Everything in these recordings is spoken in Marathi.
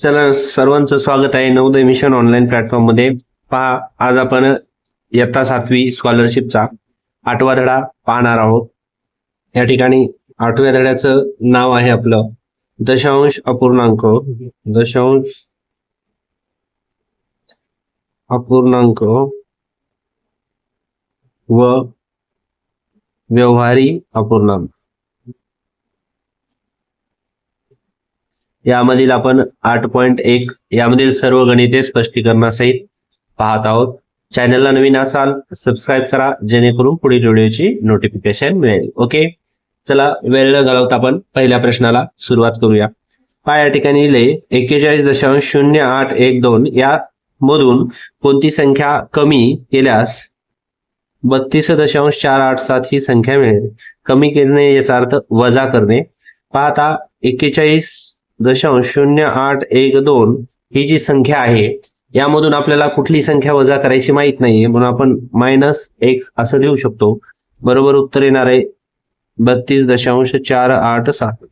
चला सर्वांचं स्वागत आहे नवोदय मिशन ऑनलाईन प्लॅटफॉर्म मध्ये। पहा, आज आपण इयत्ता 7वी स्कॉलरशिपचा 8वा धडा पाहणार आहोत। या ठिकाणी 8व्या धड्याचं नाव आहे आपलं दशांश अपूर्णांक व व्यवहारी अपूर्णांक। यामधील आपण 8.1 यामधील सर्व गणिते स्पष्टीकरणासहित पाहत आहोत। चॅनलला नवीन असाल सबस्क्राईब करा, जेणेकरून पुढील व्हिडिओची नोटिफिकेशन मिळेल। ओके, चला वेळ न घालवता आपण पहिल्या प्रश्नाला सुरुवात करूया। पहा, या ठिकाणी लिहिले 41.0812 या मधून कोणती संख्या कमी केल्यास 32.487 ही संख्या मिळेल। कमी करणे याचा अर्थ वजा करणे। पहा, आता 41.0812 ही जी संख्या आहे यामधून आपल्याला कुठली संख्या वजा करायची माहित नाहीये, म्हणून आपण -x असं लिहू शकतो। बरोबर उत्तर येणार आहे 32.487।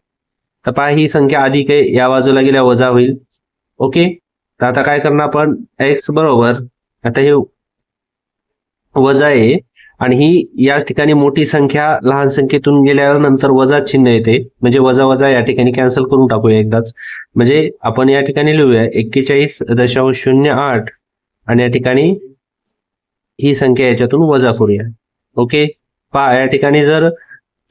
तर पहा, ही संख्या अधिक आहे, या बाजूला गेल्या वजा होईल। ओके, तर आता काय करणार आपण, x बरोबर, आता हे वजा आहे आणि ही या ठिकाणी मोठी संख्या लहान संख्येतून गेल्यानंतर वजा चिन्ह येते, म्हणजे वजा वजा या ठिकाणी कॅन्सल करून टाकूया एकदाच। म्हणजे आपण या ठिकाणी लिहूया 41.08 आणि या ठिकाणी ही संख्या याच्यातून वजा करूया। ओके, पहा, या ठिकाणी जर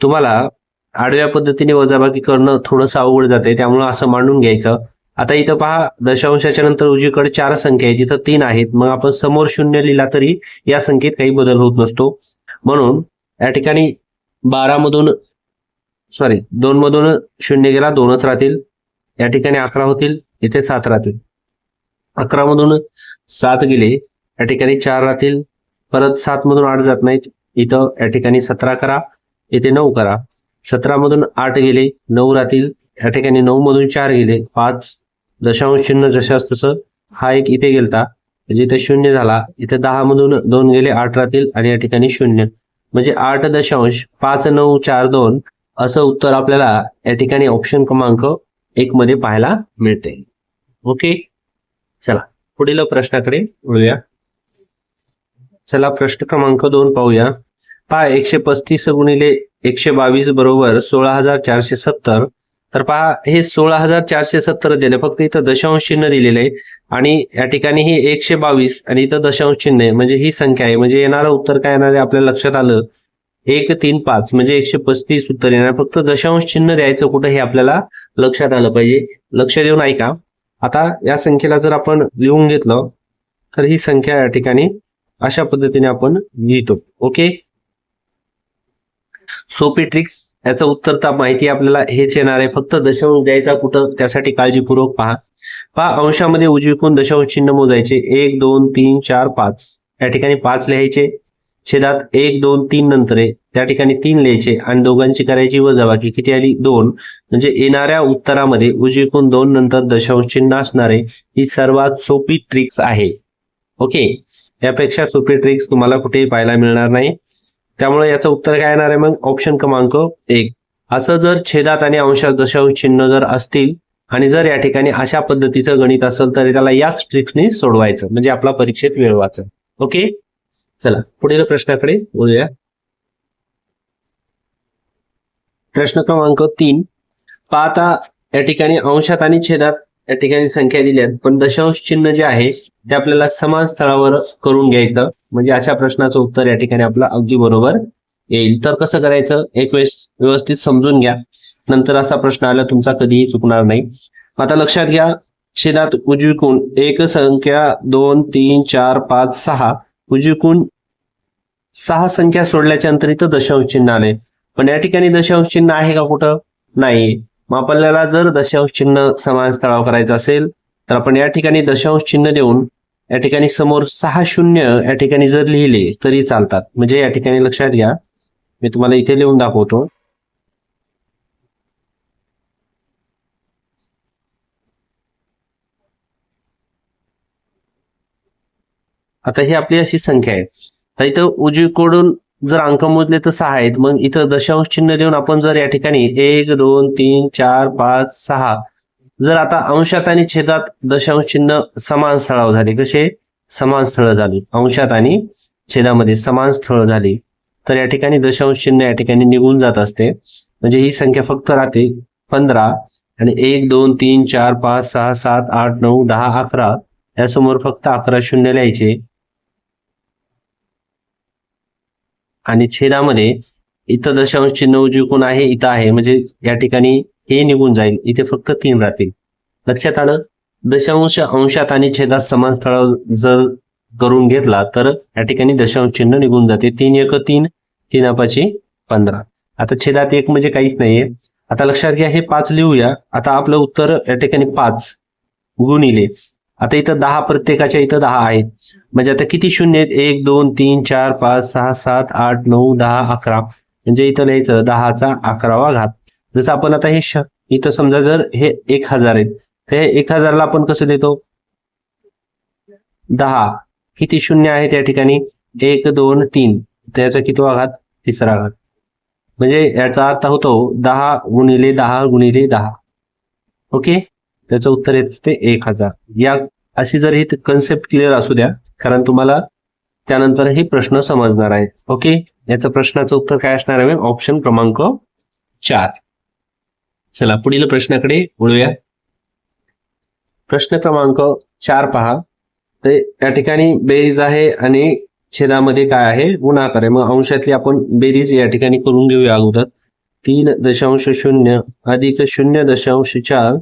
तुम्हाला आडव्या पद्धतीने वजाबाकी करणं थोडंसं अवघड जाते, त्यामुळे असं मांडून घ्यायचं। आता इथं पहा, दशांशाच्या नंतर उजवीकडे 4 संख्या आहेत, इथं 3 आहेत, मग आपण समोर 0 लिहिला तरी या संख्येत काही बदल होत नसतो। म्हणून या ठिकाणी 2 मधून 0 गेला, 2च राहतील। या ठिकाणी 11 होतील, इथे 7 राहतील। 11 मधून 7 गेले, या ठिकाणी 4 राहतील। परत 7 मधून 8 जात नाहीत, इथं या ठिकाणी 17 करा, इथे 9 करा। 17 मधून 8 गेले, 9 राहतील। या ठिकाणी 9 मधून 4 गेले, 5 दशांश चिन्ह जशास तसं हा एक इथे गेलता, म्हणजे इथे 0 झाला। इथे 10 मधून 2 गेले, 8 राहतील आणि या ठिकाणी 0, म्हणजे 8.5942 असं उत्तर आपल्याला या ठिकाणी ऑप्शन क्रमांक 1 मध्ये पाहायला मिळते। ओके, चला पुढील प्रश्नाकडे वळूया। चला प्रश्न क्रमांक 2 पाहूया। पहा, 135 गुणिले 122 बरोबर 16,470। तर पहा, हे 16,470 दिले, फक्त इथं दशांश चिन्ह दिलेलं आहे आणि या ठिकाणी ही 122 आणि इथं दशांश चिन्ह आहे, म्हणजे ही संख्या आहे। म्हणजे येणारं उत्तर काय येणार आहे आपल्या लक्षात आलं, 135 म्हणजे 135 उत्तर येणार। फक्त दशांश चिन्ह द्यायचं कुठं हे आपल्याला लक्षात आलं पाहिजे। लक्ष देऊन ऐका। आता या संख्येला जर आपण लिहून घेतलं तर ही संख्या या ठिकाणी अशा पद्धतीने आपण लिहितो। ओके, सोपी ट्रिक्स, याचं उत्तर तर माहिती आपल्याला हेच येणार आहे, फक्त दशांश द्यायचा कुठं त्यासाठी काळजीपूर्वक पहा। अंशामध्ये उजवीकडून दशांश चिन्ह मोजायचे, 1 2 3 4 5, या ठिकाणी 5 लिहायचे। छेदात 1 2 3 नंतर आहे, त्या ठिकाणी 3 लिहायचे आणि दोघांची करायची वजाबाकी, किती आली 2। म्हणजे येणाऱ्या उत्तरामध्ये उजवीकडून 2 नंतर दशांश चिन्ह असणारे ही सर्वात सोपी ट्रिक्स आहे। ओके, यापेक्षा सोपी ट्रिक्स तुम्हाला कुठेही पाहायला मिळणार नाही, त्यामुळे याचं उत्तर काय येणार आहे मग ऑप्शन क्रमांक 1। असं जर छेदात आणि अंशात दशांश चिन्ह जर असतील आणि जर या ठिकाणी अशा पद्धतीचं गणित असेल तर त्याला याच ट्रिक्सने सोडवायचं, म्हणजे आपला परीक्षेत वेळ वाचेल। ओके, चला पुढील प्रश्नाकडे बोलूया। प्रश्न क्रमांक 3 पाहता, या ठिकाणी अंशात आणि छेदात या ठिकाणी संख्या दिल्यात, पण दशांश चिन्ह जे आहे ते आपल्याला समान स्थळावर करून घ्यायचं, म्हणजे अशा प्रश्नाचं उत्तर या ठिकाणी आपलं अगदी बरोबर येईल। तर कसं करायचं एक वेळेस व्यवस्थित समजून घ्या, नंतर असा प्रश्न आला तुमचा कधीही चुकणार नाही। आता लक्षात घ्या, छेदात उजवीकडून एक संख्या 2 3 4 5 6, उजवीकडून 6 संख्या सोडल्याच्या नंतर इथं दशांश चिन्ह आले, पण या ठिकाणी दशांश चिन्ह आहे का कुठं, नाही। मग आपल्याला जर दशांश चिन्ह समान स्थळावर करायचं असेल तर आपण या ठिकाणी दशांश चिन्ह देऊन या ठिकाणी समोर 6 शून्य या ठिकाणी जर लिहिले तरी चालतात। म्हणजे या ठिकाणी लक्षात घ्या, मी तुम्हाला इथे लिहून दाखवतो। आता ही आपली अशी संख्या आहे, तर इथं उजवीकडून जर अंक मोजले तर 6 आहेत, मग इथं दशांश चिन्ह देऊन आपण जर या ठिकाणी 1 2 3 4 5 6 जर आता अंशात आणि छेदात दशांश चिन्ह समान स्थळावर झाले, कसे समान स्थळ झाली, अंशात आणि छेदामध्ये समान स्थळ झाली, तर या ठिकाणी दशांश चिन्ह या ठिकाणी निघून जात असते. म्हणजे ही संख्या फक्त राहते 15 आणि 1 2 3 4 5 6 7 8 9 10 11 यासमोर फक्त 11 शून्य लिहायचे. आणि छेदामध्ये इथं दशांश चिन्ह उजवीकडून आहे, इथं आहे, म्हणजे या ठिकाणी हे निघून जाईल, इथे फक्त 3 राहतील. लक्षात आलं. दशांश अंशात आणि छेदात समान स्थळावर जर करून घेतला तर या ठिकाणी दशांश चिन्ह निघून जाते. 3 1 3 3 5 15. आता छेदात 1 म्हणजे काहीच नाहीये. आता लक्षात घ्या, हे 5 लिहूया. आता आपलं उत्तर या ठिकाणी 5 गुणिले, आता इथं 10 प्रत्येकाच्या इथं 10 आहेत, म्हणजे आता किती शून्य आहेत, 1 2 3 4 5 6 7 8 9 10 11, म्हणजे इथं लिहायचं 10चा 11वा घात. जसं आपण आता हे इथं समजा जर हे 1000 आहेत, तर हे 1000ला आपण कसं देतो, 10 किती शून्य आहेत या ठिकाणी, 1 2 3, त्याचा कितवा घात, तिसरा घात. म्हणजे याचा अर्थ होतो 10 गुणिले 10 गुणिले 10. ओके, त्याचं उत्तर येत असते 1000. या अशी जर ही कन्सेप्ट क्लिअर असू द्या, कारण तुम्हाला त्यानंतर ही प्रश्न समजणार आहे. ओके, याचं प्रश्नाचं उत्तर काय असणार आहे, ऑप्शन क्रमांक 4. चला पुढील प्रश्नाकडे वळूया. प्रश्न क्रमांक 4 पहा. तर या ठिकाणी बेरीज आहे आणि छेदामध्ये काय आहे, गुणाकार आहे. मग अंशातली आपण बेरीज या ठिकाणी करून घेऊया अगोदर. 3.0 अधिक 0.4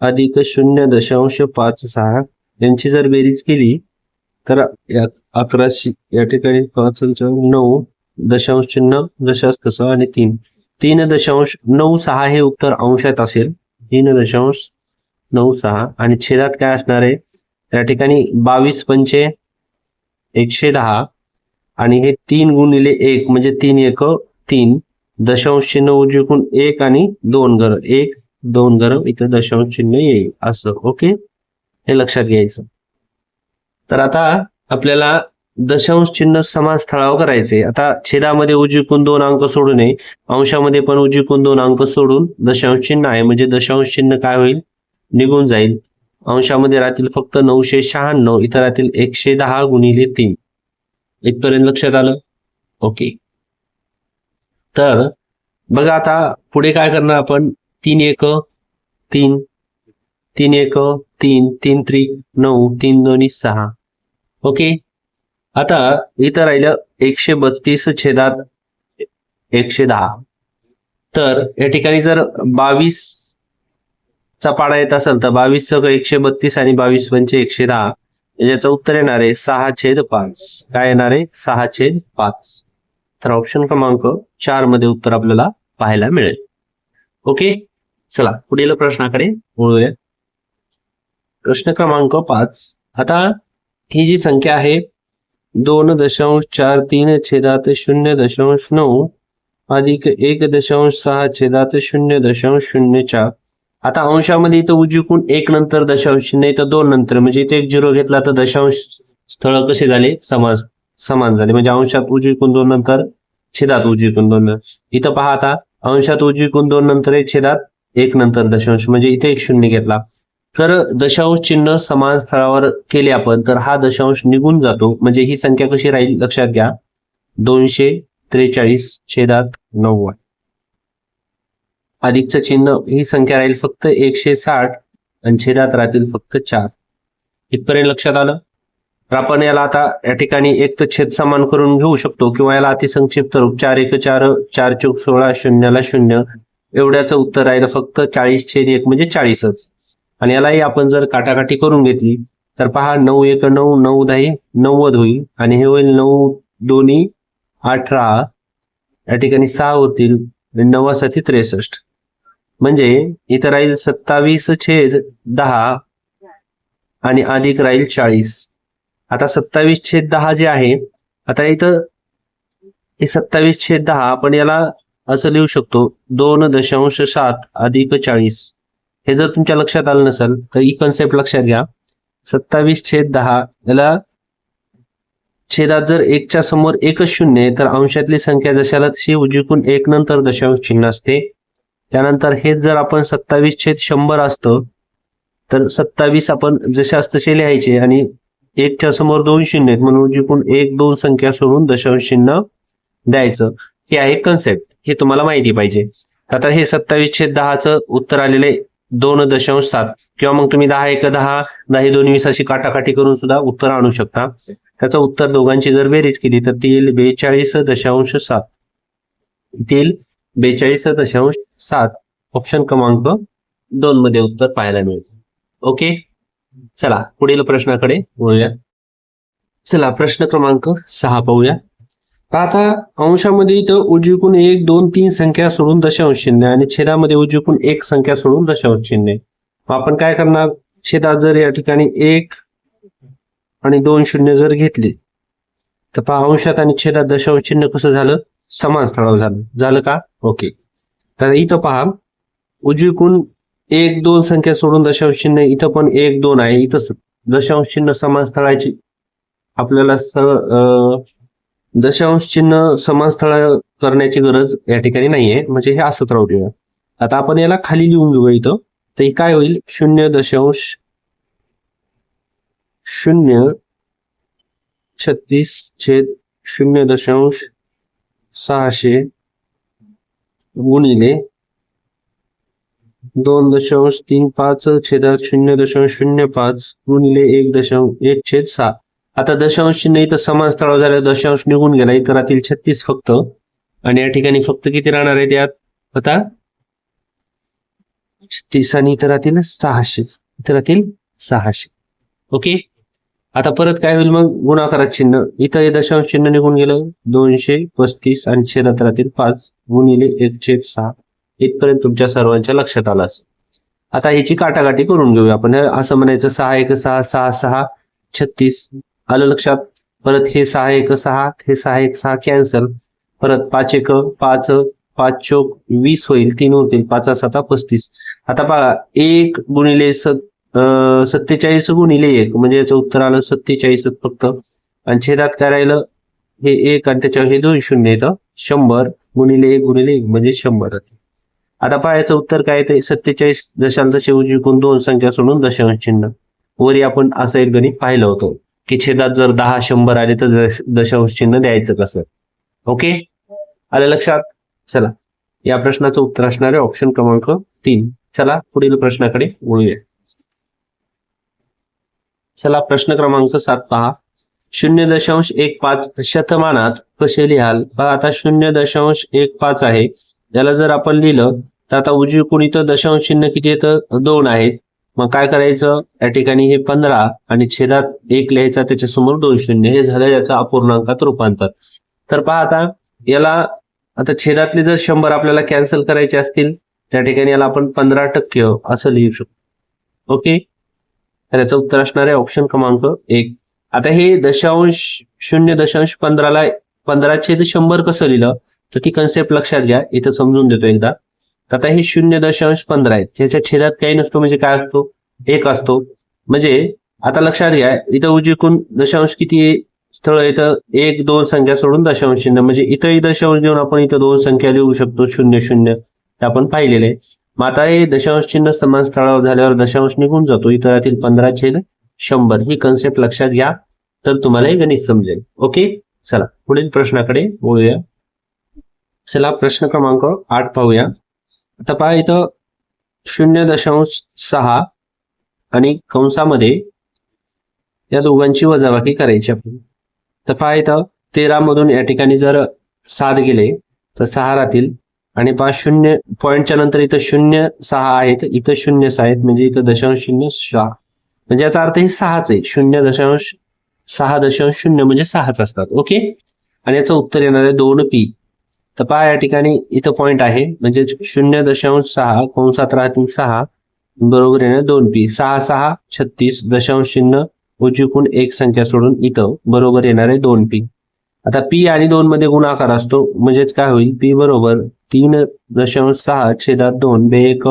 अधिक 0.56 यांची जर बेरीज केली तर 1100 या ठिकाणी 5 दशांश चिन्ह जशाच तसं आणि 3.96 हे उत्तर अंशात असेल. 3.96 आणि छेदात काय असणार आहे, या ठिकाणी 22 पंचे 110 आणि हे 3 गुणिले 1 म्हणजे 3 1 3, दशांश चिन्ह उजवीकडून 1 आणि 2 घरं, 1 2 घरं इथं दशांश चिन्ह येईल असं. ओके, हे लक्षात घ्यायचं. तर आता आपल्याला दशांश चिन्ह समान स्थळावर करायचे. आता छेदामध्ये उजवीकडून 2 अंक सोडू नये, अंशामध्ये पण उजवीकडून 2 अंक सोडून दशांश चिन्ह आहे, म्हणजे दशांश चिन्ह काय होईल, निघून जाईल. अंशामध्ये राहतील फक्त 996, इथं राहतील 110 गुणिले 3. इथपर्यंत लक्षात आलं. ओके, तर बघा आता पुढे काय करणार आपण, 3 1 3 3 1 3 3 3 9 3 2 6. ओके, आता इथं राहिलं 132 छेदात 110. तर या ठिकाणी जर 22 चा पाडा येत असेल तर 22 132 आणि 22 पंचे 110, याचं उत्तर येणार आहे 6/5. काय येणार आहे, 6/5. तर ऑप्शन क्रमांक 4 मध्ये उत्तर आपल्याला पाहायला मिळेल. ओके, चला पुढील प्रश्नाकडे वळूया. प्रश्न क्रमांक 5. आता ही जी संख्या आहे 2.43 छेदात 0.9 अधिक 1.6 छेदात 0.04. आता अंशामध्ये इथं उजवीकडून 1 नंतर दशांश चिन्ह, इथं 2 नंतर, म्हणजे इथे 1 0 घेतला तर दशांश स्थळ कसे झाले, समान झाले. म्हणजे अंशात उजवीकडून 2 नंतर, छेदात उजवीकडून 2 नंतर. इथं पहा आता अंशात उजवीकडून 2 नंतर 1, छेदात 1 नंतर दशांश, म्हणजे इथे 1 0 घेतला. तर दशांश चिन्ह समान स्थळावर केले आपण तर हा दशांश निघून जातो. म्हणजे ही संख्या कशी राहील लक्षात घ्या, 243 छेदात 90. अधिकचं चिन्ह ही संख्या राहील फक्त 160 आणि छेदात राहतील फक्त 4. इथपर्यंत लक्षात आलं. तर आपण याला आता या ठिकाणी एक तर छेद समान करून घेऊ शकतो किंवा याला अतिसंक्षिप्त रूप 4 1 4 4 चौक 16 शून्याला 0 एवढ्याचं उत्तर राहिलं फक्त 40/1 म्हणजे 40च. आणि यालाही आपण जर काटाकाटी करून घेतली तर पहा 9 1 9 9 10 90 होईल आणि हे होईल 9 2 18, या ठिकाणी 6 होतील, 9 7 63, म्हणजे इथं राहील 27/10 आणि अधिक राहील 40. आता 27/10 जे आहे, आता इथं हे 27/10 आपण याला असं लिहू शकतो 2.7 अधिक 40. हे जर तुमच्या लक्षात आलं नसेल तर ही कन्सेप्ट लक्षात घ्या. 27/10 याला छेदात जर 1च्या समोर 1च शून्य आहे तर अंशातली संख्या जशाला तशी उजवीकडून 1 नंतर दशांश चिन्ह असते. त्यानंतर हे जर आपण 27/100 असतं तर 27 आपण जशास तसे लिहायचे आणि 1च्या समोर 2 शून्य आहेत म्हणून उजवीकडून 1 2 संख्या सोडून दशांश चिन्ह द्यायचं. हे आहे कन्सेप्ट, हे तुम्हाला माहिती पाहिजे. आता हे 27/10चं उत्तर आलेलं आहे 2.7 किंवा मग तुम्ही 10 1 10 10 2 20 अशी काटाकाटी करून सुद्धा उत्तर आणू शकता. त्याचं उत्तर दोघांची जर बेरीज केली तर ती येईल 42.7. येईल 42.7. ऑप्शन क्रमांक 2 मध्ये उत्तर पाहायला मिळतं. ओके, चला पुढील प्रश्नाकडे वळूया. चला प्रश्न क्रमांक 6 पाहूया. आता अंशामध्ये इथं उजवीकडून 1 2 3 संख्या सोडून दशांश चिन्ह आणि छेदामध्ये उजवीकडून 1 संख्या सोडून दशांश चिन्ह. आपण काय करणार, छेदात जर या ठिकाणी 1 आणि 2 शून्य जर घेतली तर पहा अंशात आणि छेदात दशांश चिन्ह कसं झालं, समान स्थळावर झालं का. ओके, तर इथं पहा उजवीकडून 1 2 संख्या सोडून दशांश चिन्ह, इथं पण 1 2 आहे, इथं दशांश चिन्ह समान स्थळाची आपल्याला दशांश चिन्ह समान स्थळ करण्याची गरज या ठिकाणी नाहीये, म्हणजे हे असंच राहू देऊया. आता आपण याला खाली लिहून घेऊया इथं, तर हे काय होईल 0.36/0.600 गुणिले 2.35/0.05 गुणिले 1.1/6. आता दशांश चिन्ह इथं समान स्थळावर झालं, दशांश निघून गेला, इथं राहतील 36 फक्त आणि या ठिकाणी फक्त किती राहणार आहे त्यात, आता 36 आणि इथं राहतील 600, इथं राहतील 600. ओके, आता परत काय होईल मग गुणाकारात चिन्ह, इथं हे दशांश चिन्ह निघून गेलं 235 आणि छेदात राहतील 5 गुणिले 1/6. इथपर्यंत तुमच्या सर्वांच्या लक्षात आलं असेल. आता ह्याची काटाकाटी करून घेऊया आपण. असं म्हणायचं 6 1 6 6 6 36 आलं लक्षात. परत हे 6 1 6 हे 6 1 6 कॅन्सल. परत 5 1 5 5 चौक 20 होईल, 3 होतील, 5 7 35. आता पहा 1 गुणिले 47 गुणिले 1 म्हणजे याचं उत्तर आलं 47 फक्त. आणि छेदात काय राहिलं, हे 1 आणि त्याच्यावर हे 2 शून्य येतं, 100 गुणिले 1 गुणिले 1 म्हणजे 100. आता पहा याचं उत्तर काय येते 47 दशांश उजवीकडून 2 संख्या सोडून दशांश चिन्ह. वरी आपण असं एक गणित पाहिलं होतं की छेदात जर 10 100 आले तर दशांश चिन्ह द्यायचं कसं. ओके, आलं लक्षात. चला या प्रश्नाचं उत्तर असणार आहे ऑप्शन क्रमांक 3. चला पुढील प्रश्नाकडे वळूया. चला प्रश्न क्रमांक 7 पहा. 0.15 शतमानात कसे लिहाल. पहा आता 0.15 आहे, याला जर आपण लिहिलं तर आता उजवीकडून इथं दशांश चिन्ह किती येतं 2 आहेत. मग काय करायचं, या ठिकाणी हे 15 आणि छेदात 1 लिहायचा, त्याच्यासमोर 2 शून्य, हे झालं याचं अपूर्णांकात रूपांतर. तर पहा आता याला आता छेदातले जर 100 आपल्याला कॅन्सल करायचे असतील त्या ठिकाणी याला आपण 15% असं लिहू शकतो. ओके, तर याचं उत्तर असणार आहे ऑप्शन क्रमांक 1. आता हे दशांश 0.15ला 15/100 कसं लिहिलं तर ती कन्सेप्ट लक्षात घ्या, इथं समजून देतो एकदा. आता हे 0.15 आहेत, त्याच्या छेदात काही नसतो म्हणजे काय असतो 1 असतो. म्हणजे आता लक्षात घ्या इथं उजवीकडून दशांश किती स्थळ इथं 1 2 संख्या सोडून दशांश चिन्ह, म्हणजे इथंही दशांश देऊन आपण इथं 2 संख्या लिहू शकतो 0 0, हे आपण पाहिलेले. मग आता हे दशांश चिन्ह समान स्थळावर झाल्यावर दशांश निघून जातो, इथं राहतील 15/100. ही कन्सेप्ट लक्षात घ्या तर तुम्हाला हे गणित समजेल. ओके, चला पुढील प्रश्नाकडे वळूया. चला प्रश्न क्रमांक 8 पाहूया. आता पहा इथं 0.6 आणि कंसामध्ये या दोघांची वजाबाकी करायची आपण. तर पहा इथं 13 मधून या ठिकाणी जर 7 गेले तर 6 राहतील आणि 0 पॉईंटच्या नंतर इथं 0.6 आहेत, इथं 0.6 आहेत, म्हणजे इथं दशांश 0.6 म्हणजे याचा अर्थ हे 6च आहे. 0.6.0 म्हणजे 6च असतात. ओके, आणि याचं उत्तर येणार आहे 2p. तर पहा या ठिकाणी इथं पॉईंट आहे म्हणजे 0.6 कंसात राहतील 6 बरोबर येणार 2p. 6 6 36 दशांश चिन्ह उजवीकडून 1 संख्या सोडून इथं बरोबर येणार आहे 2p. आता p आणि 2 मध्ये गुणाकार असतो म्हणजेच काय होईल p बरोबर 3.6 छेदात 2 बे 1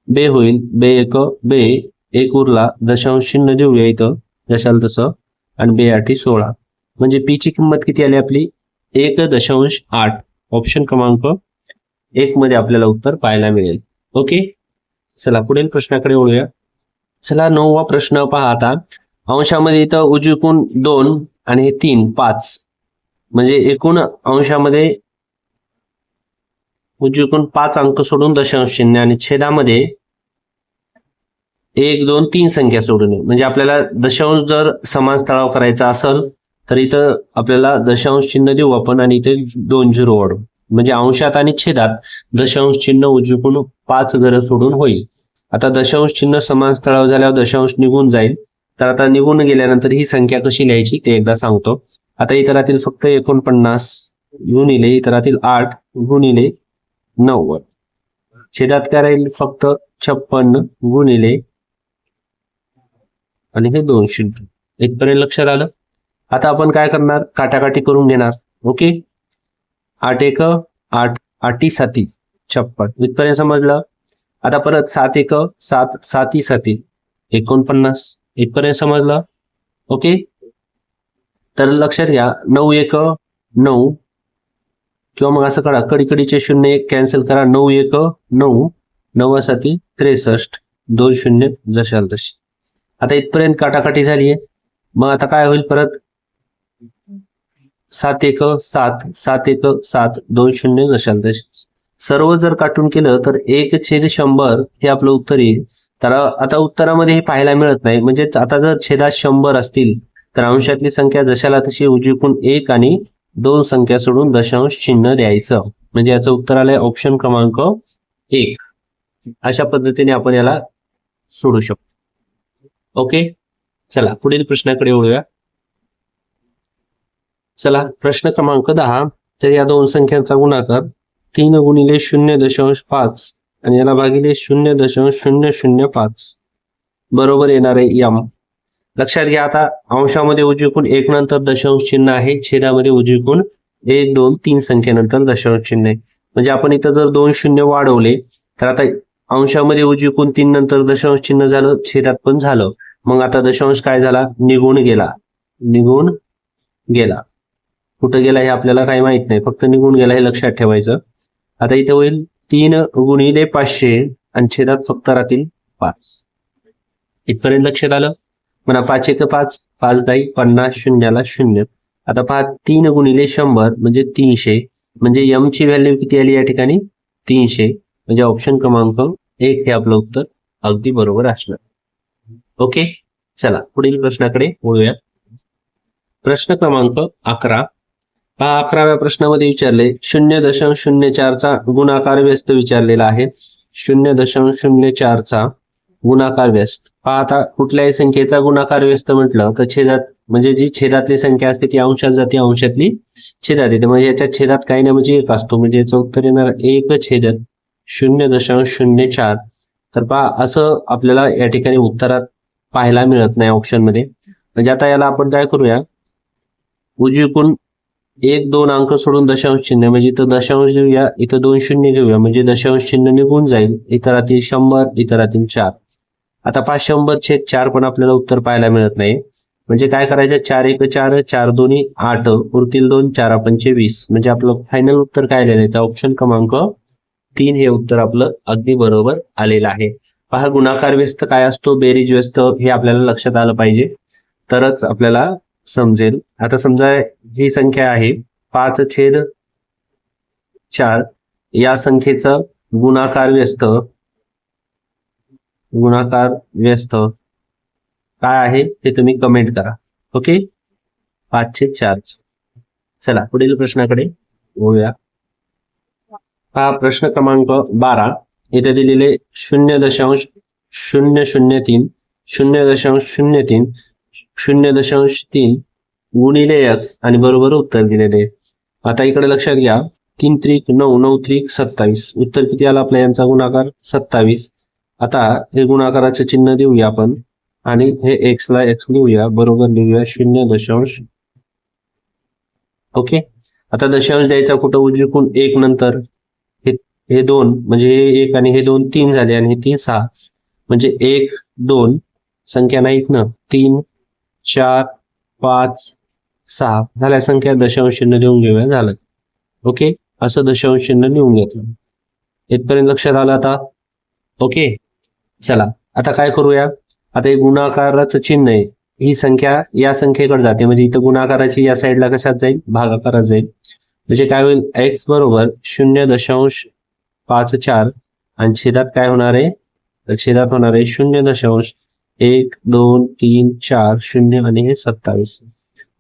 बे होईल, बे 1 बे 1 उरला, दशांश चिन्ह देऊया इथं जशाल तसं आणि बे 8 16 म्हणजे p ची किंमत किती आली आपली 1.8. ऑप्शन क्रमांक 1 मध्ये आपल्याला उत्तर पाहायला मिळेल. ओके, चला पुढील प्रश्नाकडे वळूया. चला 9वा प्रश्न पहा आता. अंशामध्ये इथं उजवीकडून 2 आणि हे 3 5 म्हणजे एकूण अंशामध्ये उजवीकडून 5 अंक सोडून दशांश चिन्ह आणि छेदामध्ये 1 2 3 संख्या सोडू नये. म्हणजे आपल्याला दशांश जर समान स्थळावर करायचा असेल तर इथं आपल्याला दशांश चिन्ह देऊ आपण आणि इथे 2 झिरो वाढू. म्हणजे अंशात आणि छेदात दशांश चिन्ह उजवीकडून 5 घरं सोडून होईल. आता दशांश चिन्ह समान स्थळावर झाल्यावर दशांश निघून जाईल. तर आता निघून गेल्यानंतर ही संख्या कशी लिहायची ते एकदा सांगतो. आता इथं राहतील फक्त 49 गुणिले इथं राहतील 8 गुणिले 90. छेदात काय राहील फक्त 56 गुणिले आणि हे 2 शून्य. इथपर्यंत लक्षात आलं. आता आपण काय करणार काटाकाटी करून घेणार. ओके 8 1 8 8 7 56 इथपर्यंत समजलं. आता परत 7 1 7 7 7 49 इथपर्यंत समजलं. ओके तर लक्षात घ्या 9 1 9 किंवा मग असं करा कडीकडीचे 0 1 कॅन्सल करा. 9 1 9 9 7 63 2 शून्य जशाल तशी. आता इथपर्यंत काटाकाटी झालीये. मग आता काय होईल परत 7 1 7 7 1 7 2 शून्य जशाल तशी. सर्व जर काटून केलं तर 1/100 हे आपलं उत्तर येईल. तर आता उत्तरामध्ये हे पाहायला मिळत नाही. म्हणजे आता जर छेदात 100 असतील तर अंशातली संख्या जशाला तशी उजवीकडून 1 आणि 2 संख्या सोडून दशांश चिन्ह द्यायचं. म्हणजे याचं उत्तर आलंय ऑप्शन क्रमांक 1. अशा पद्धतीने आपण याला सोडू शकतो. ओके चला पुढील प्रश्नाकडे वळूया. चला प्रश्न क्रमांक 10. तर या दोन संख्यांचा गुणाकार 3 गुणिले 0.5 आणि याला भागिले 0.005 बरोबर येणार आहे यम. लक्षात घ्या आता अंशामध्ये उजवीकडून 1 नंतर दशांश चिन्ह आहे. छेदामध्ये उजवीकडून 1 2 3 संख्येनंतर दशांश चिन्ह आहे. म्हणजे आपण इथं जर 2 शून्य वाढवले तर आता अंशामध्ये उजवीकडून 3 नंतर दशांश चिन्ह झालं. छेदात पण झालं. मग आता दशांश काय झाला निघून गेला. निघून गेला. कुठं गेला हे आपल्याला काही माहित नाही. फक्त निघून गेला हे लक्षात ठेवायचं. आता इथे होईल 3 गुणिले 500 आणि छेदात फक्त राहतील 5. इथपर्यंत लक्षात आलं. म्हणा 5 1 5 5 10 50 शून्याला 0. आता पहा 3 गुणिले 100 म्हणजे 300. म्हणजे यम ची व्हॅल्यू किती आली या ठिकाणी 300. म्हणजे ऑप्शन क्रमांक 1 हे आपलं उत्तर अगदी बरोबर असणार. ओके चला पुढील प्रश्नाकडे वळूया. प्रश्न क्रमांक 11. हा 11व्या प्रश्नामध्ये विचारले 0.04 चा गुणाकार व्यस्त विचारलेला आहे. 0.04 चा गुणाकार व्यस्त. पहा आता कुठल्याही संख्येचा गुणाकार व्यस्त म्हटलं तर छेदात म्हणजे जी छेदातली संख्या असते ती अंशात जाते. अंशातली छेदात येते. म्हणजे याच्या छेदात काही नाही म्हणजे 1 असतो. म्हणजे याचं उत्तर येणार 1/0.04. तर पहा असं आपल्याला या ठिकाणी उत्तरात पाहायला मिळत नाही ऑप्शन मध्ये. म्हणजे आता याला आपण काय करूया उजवीकडून 1 2 अंक सोडून दशांश चिन्ह म्हणजे इथं दशांश घेऊया. इथं 2 शून्य घेऊया. म्हणजे दशांश चिन्ह निघून जाईल. इथं राहतील 100 इथं राहतील 4. आता 500/4 पण आपल्याला उत्तर पाहायला मिळत नाही. म्हणजे काय करायचं 4 1 4 4 2 8 उरतील 2 4 5 20. म्हणजे आपलं फायनल उत्तर काय आलेलं आहे तर ऑप्शन क्रमांक 3 हे उत्तर आपलं अगदी बरोबर आलेलं आहे. पहा गुणाकार व्यस्त काय असतो बेरीज व्यस्त हे आपल्याला लक्षात आलं पाहिजे तरच आपल्याला समजेल. आता समजा ही संख्या आहे 5/4 या संख्येचं गुणाकार व्यस्त काय आहे ते तुम्ही कमेंट करा. ओके 5/4. चला पुढील प्रश्नाकडे वळूया. हा प्रश्न क्रमांक 12. इथे दिलेले 0.003 0.03 0.03 गुणिले x आणि बरोबर उत्तर दिलेले. आता इकडे लक्षात घ्या 3 त्रिक 9 9 त्रिक 27. उत्तर किती आला आपल्या यांचा गुणाकार 27. आता हे गुणाकाराचे चिन्ह देऊया आपण आणि हे x ला x लिहूया बरोबर लिहूया 0. ओके आता दशांश द्यायचा कुठं उजवीकडून 1 नंतर हे 2 म्हणजे हे 1 आणि हे 2 3 झाले आणि हे 3 6. म्हणजे 1 2 संख्या नाहीत ना 3 4 5 6 झाल्या संख्या दशांश चिन्ह देऊन घेऊया झालं. ओके असं दशांश चिन्ह लिहून घेतलं. इथपर्यंत लक्षात आलं आता. ओके चला आता काय करूया आता हे गुणाकाराचं चिन्ह आहे, ही संख्या या संख्येकडे जाते, म्हणजे इथं गुणाकाराची या साईडला कशात जाईल, भागाकारात जाईल. म्हणजे काय होईल, x बरोबर 0.54 आणि छेदात काय होणार आहे, तर छेदात होणार आहे 0.1234 आणि हे 27.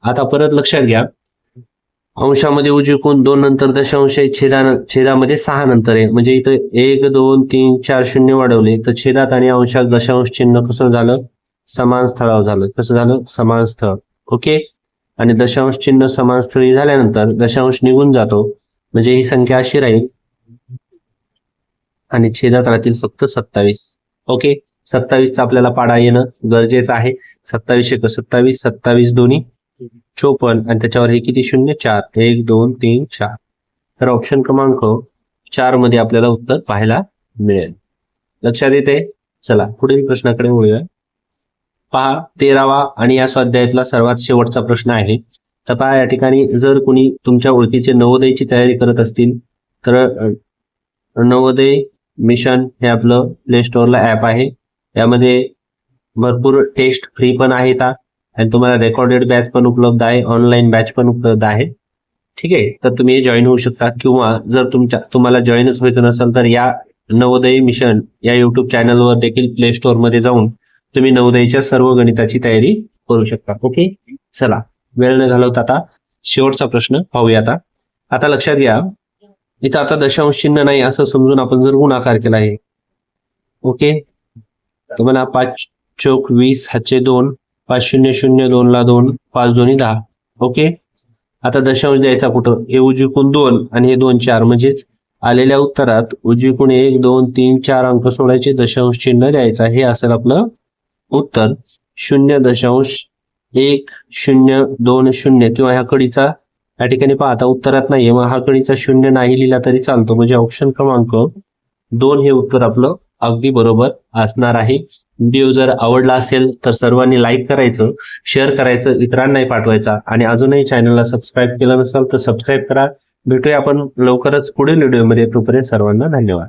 आता परत लक्षात घ्या, अंशामध्ये उजवीकडून 2 नंतर दशांश आहे, छेदामध्ये 6 नंतर आहे, म्हणजे इथं 1 2 3 4 शून्य वाढवले तर छेदात आणि अंशात दशांश चिन्ह कसं झालं, समान स्थळावर झालं. कसं झालं, समान स्थळ. ओके. आणि दशांश चिन्ह समान स्थळी झाल्यानंतर दशांश निघून जातो, म्हणजे ही संख्या अशी राहील आणि छेदात राहतील फक्त 27. ओके. 27चा आपल्याला पाडा येणं गरजेचं आहे. 27 एक 27, 27 दोन्ही 54 आणि त्याच्यावर हे किती शून्य, 4, 1 2 3 4. तर ऑप्शन क्रमांक 4 मध्ये आपल्याला उत्तर पाहायला मिळेल. लक्षात येते. चला पुढील प्रश्नाकडे वळूया. पहा 13वा आणि या स्वाध्यायातला सर्वात शेवटचा प्रश्न आहे. तर पहा या ठिकाणी जर कोणी तुमच्या ओळखीचे नवोदयची तयारी करत असतील तर नवोदय मिशन हे आपलं प्ले स्टोअरला ऍप आहे. यामध्ये भरपूर टेस्ट फ्री पण आहेत आणि तुम्हाला रेकॉर्डेड बॅच पण उपलब्ध आहे, ऑनलाईन बॅच पण उपलब्ध आहे. ठीक आहे. तर तुम्ही जॉईन होऊ शकता, किंवा जर तुम्हाला जॉईनच व्हायचं नसेल तर या नवोदय मिशन या युट्यूब चॅनलवर देखील प्ले स्टोअर मध्ये जाऊन तुम्ही नवोदयच्या सर्व गणिताची तयारी करू शकता. ओके. चला वेळ न घालवता आता शेवटचा प्रश्न पाहूया. आता लक्षात घ्या, इथं आता दशांश चिन्ह नाही असं समजून आपण जर गुणाकार केला आहे. ओके. तुम्हाला 5 चौक 20 हातचे 2, 5 0 0 2 ला 2, 5 दोन्ही 10. ओके. आता दशांश द्यायचा कुठं, हे उजवीकडून 2 आणि हे 2 4, म्हणजेच आलेल्या उत्तरात उजवीकडून 1 2 3 4 अंक सोडायचे, दशांश चिन्ह द्यायचा. हे असेल आपलं उत्तर 0.1020 किंवा ह्या कडीचा या ठिकाणी पाहता उत्तरात नाहीये, मग हा कडीचा 0 नाही लिहिला तरी चालतो, म्हणजे ऑप्शन क्रमांक 2 हे उत्तर आपलं अगदी बरोबर असणार आहे. व्हिडिओ जर आवडला असेल तर सर्वांनी लाईक करायचं, शेअर करायचं, इतरांनाही पाठवायचा आणि अजूनही चॅनलला सबस्क्राईब केलं नसेल तर सबस्क्राईब करा. भेटूया आपण लवकरच पुढील व्हिडिओमध्ये. तोपर्यंत सर्वांना धन्यवाद.